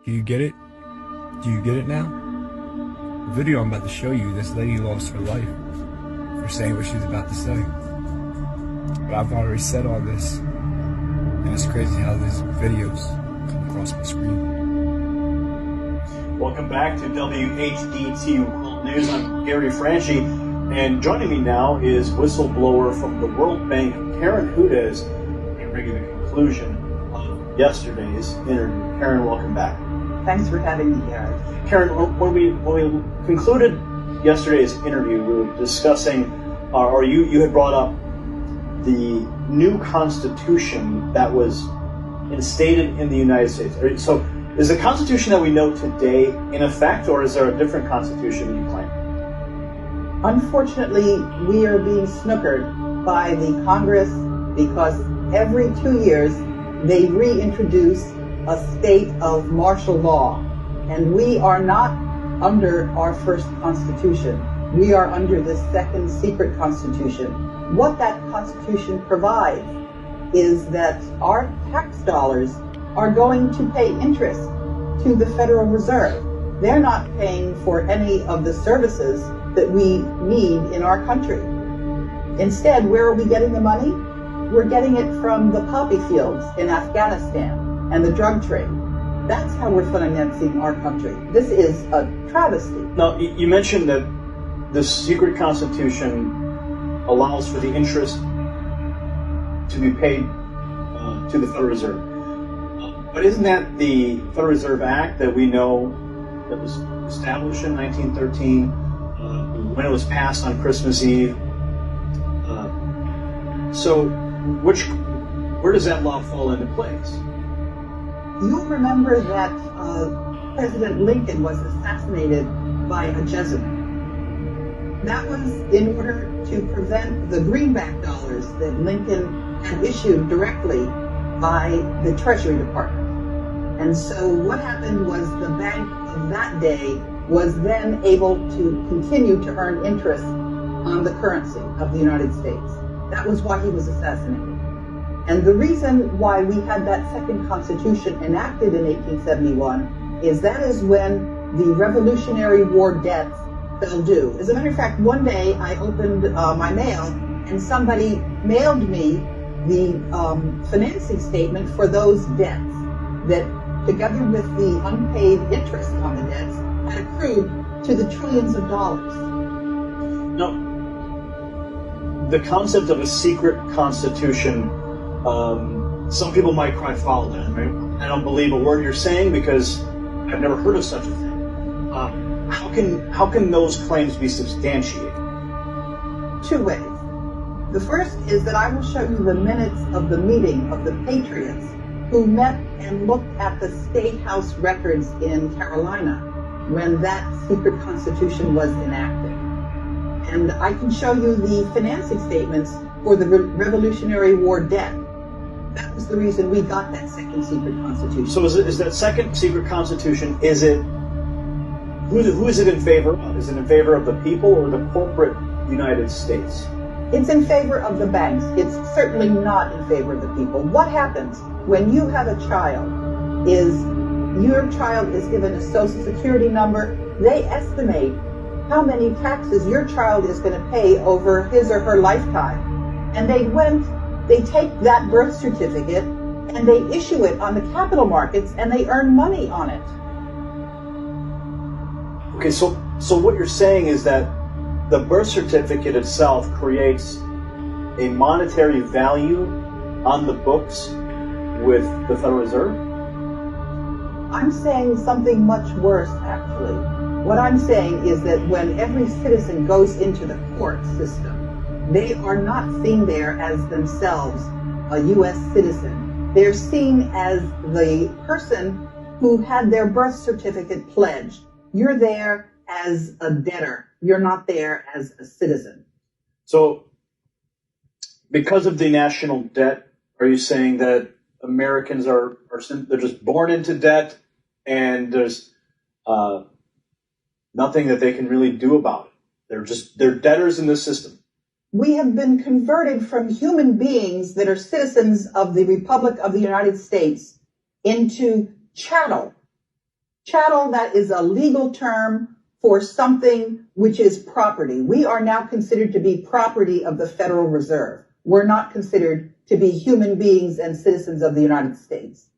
Do you get it? Do you get it now? The video I'm about to show you, this lady lost her life for saying what she's about to say. But I've already said all this, and it's crazy how these videos come across my screen. Welcome back to WHDT World News. I'm Gary Franchi, and joining me now is whistleblower from the World Bank, Karen Hudez, to bring you the conclusion of yesterday's interview. Karen, welcome back. Thanks for having me, Gary. Karen, when we concluded yesterday's interview, we were discussing, you had brought up the new Constitution that was instated in the United States. So, is the Constitution that we know today in effect, or is there a different Constitution you claim? Unfortunately, we are being snookered by the Congress because every 2 years they reintroduce a state of martial law. And we are not under our first Constitution. We are under the second secret Constitution. What that Constitution provides is that our tax dollars are going to pay interest to the Federal Reserve. They're not paying for any of the services that we need in our country. Instead, where are we getting the money? We're getting it from the poppy fields in Afghanistan and the drug trade. That's how we're financing our country. This is a travesty. Now, you mentioned that the secret Constitution allows for the interest to be paid to the Federal Reserve. But isn't that the Federal Reserve Act that we know that was established in 1913, when it was passed on Christmas Eve? So where does that law fall into place? You'll remember that President Lincoln was assassinated by a Jesuit. That was in order to prevent the greenback dollars that Lincoln had issued directly by the Treasury Department. And so what happened was the bank of that day was then able to continue to earn interest on the currency of the United States. That was why he was assassinated. And the reason why we had that second Constitution enacted in 1871 is that is when the Revolutionary War debts fell due. As a matter of fact, one day I opened my mail and somebody mailed me the financing statement for those debts that, together with the unpaid interest on the debts, had accrued to the trillions of dollars. Now, the concept of a secret Constitution, some people might cry foul then. Right? I don't believe a word you're saying because I've never heard of such a thing. How can those claims be substantiated? Two ways. The first is that I will show you the minutes of the meeting of the Patriots who met and looked at the State House records in Carolina when that secret Constitution was enacted. And I can show you the financing statements for the Revolutionary War debt. That was the reason we got that second secret Constitution. So is that second secret Constitution, who is it in favor of? Is it in favor of the people or the corporate United States? It's in favor of the banks. It's certainly not in favor of the people. What happens when you have a child is your child is given a Social Security number. They estimate how many taxes your child is going to pay over his or her lifetime. And they take that birth certificate and they issue it on the capital markets and they earn money on it. Okay, so what you're saying is that the birth certificate itself creates a monetary value on the books with the Federal Reserve? I'm saying something much worse, actually. What I'm saying is that when every citizen goes into the court system, they are not seen there as themselves a U.S. citizen. They're seen as the person who had their birth certificate pledged. You're there as a debtor. You're not there as a citizen. So, because of the national debt, are you saying that Americans they're just born into debt and there's nothing that they can really do about it? They're debtors in the system. We have been converted from human beings that are citizens of the Republic of the United States into chattel Chattel, that is a legal term for something which is property. We are now considered to be property of the Federal Reserve. We're not considered to be human beings and citizens of the United States.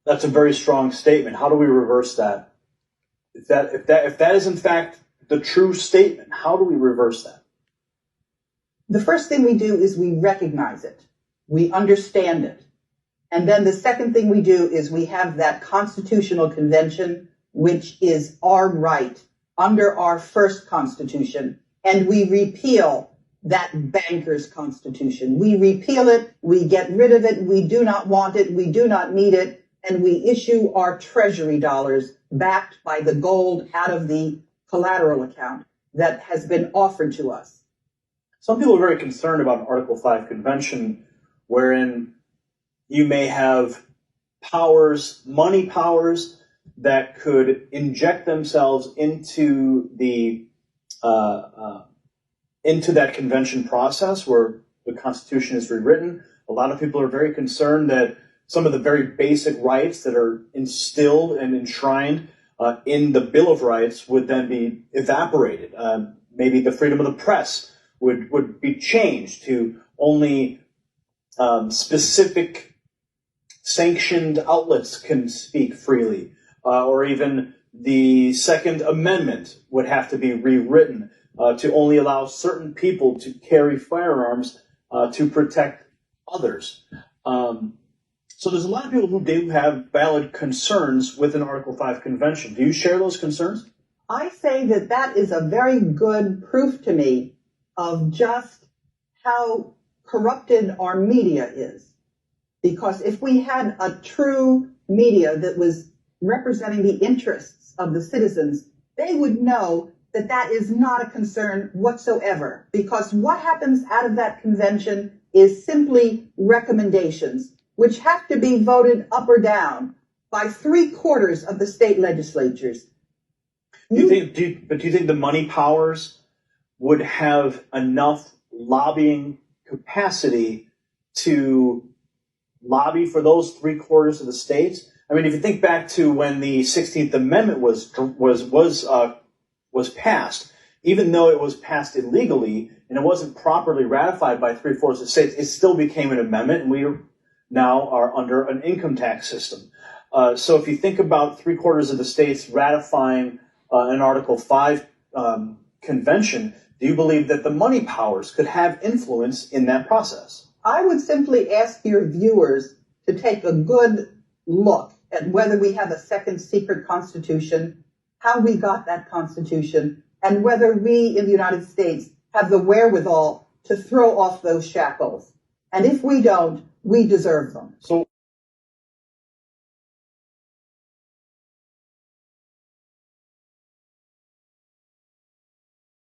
That's a very strong statement. How do we reverse that? If that is in fact the true statement, how do we reverse that? The first thing we do is we recognize it. We understand it. And then the second thing we do is we have that constitutional convention, which is our right under our first constitution, and we repeal that banker's constitution. We repeal it, we get rid of it, we do not want it, we do not need it, and we issue our treasury dollars backed by the gold out of the collateral account that has been offered to us. Some people are very concerned about Article 5 convention, wherein you may have powers, money powers, that could inject themselves into that convention process where the Constitution is rewritten. A lot of people are very concerned that some of the very basic rights that are instilled and enshrined in the Bill of Rights would then be evaporated. Maybe the freedom of the press would be changed to only specific sanctioned outlets can speak freely, or even the Second Amendment would have to be rewritten to only allow certain people to carry firearms to protect others. So there's a lot of people who do have valid concerns with an Article 5 convention. Do you share those concerns? I say that that is a very good proof to me of just how corrupted our media is. Because if we had a true media that was representing the interests of the citizens, they would know that that is not a concern whatsoever. Because what happens out of that convention is simply recommendations, which have to be voted up or down by 3/4 of the state legislatures. Do you think the money powers would have enough lobbying capacity to lobby for those 3/4 of the states? I mean, if you think back to when the 16th Amendment was passed, even though it was passed illegally and it wasn't properly ratified by 3/4 of the states, it still became an amendment, and we now are under an income tax system. So if you think about 3/4 of the states ratifying an Article 5 convention, do you believe that the money powers could have influence in that process? I would simply ask your viewers to take a good look at whether we have a second secret constitution, how we got that constitution, and whether we in the United States have the wherewithal to throw off those shackles. And if we don't, we deserve them. So